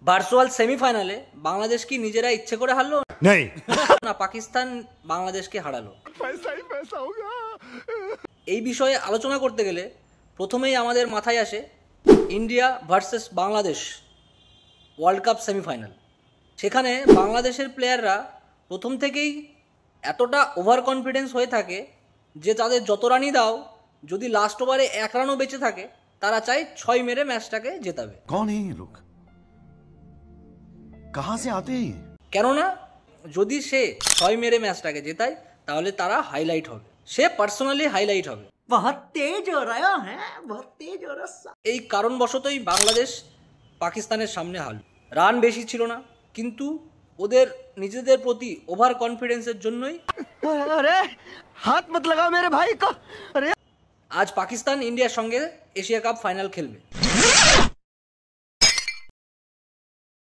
Virtual সেমিফাইনালে বাংলাদেশ কি নিজেরা ইচ্ছে করে হারলো না পাকিস্তান বাংলাদেশকে হারালো? এই বিষয়ে আলোচনা করতে গেলে প্রথমেই আমাদের মাথায় আসে India versus Bangladesh world cup semifinal. সেখানে বাংলাদেশের প্লেয়াররা প্রথম থেকেই এতটা ওভার কনফিডেন্স হয়ে থাকে যে তাদের যত রানই দাও, যদি লাস্ট ওভারে 1 রানও বেঁচে থাকে তারা চায় 6 মেরে ম্যাচটাকে জেতাবে। কেননা যদি সে 6 মেরে ম্যাচটাকে জেতায় তাহলে তারা হাইলাইট হবে, সে পার্সোনালি হাইলাইট হবে। এই কারণবশতই বাংলাদেশ পাকিস্তানের সামনে হারল। রান বেশি ছিল না, কিন্তু ওদের নিজেদের প্রতি ওভার কনফিডেন্সের জন্যই হাত মত লাগাও মেরে ভাই কো। আজ পাকিস্তান ইন্ডিয়ার সঙ্গে এশিয়া কাপ ফাইনাল খেলবে।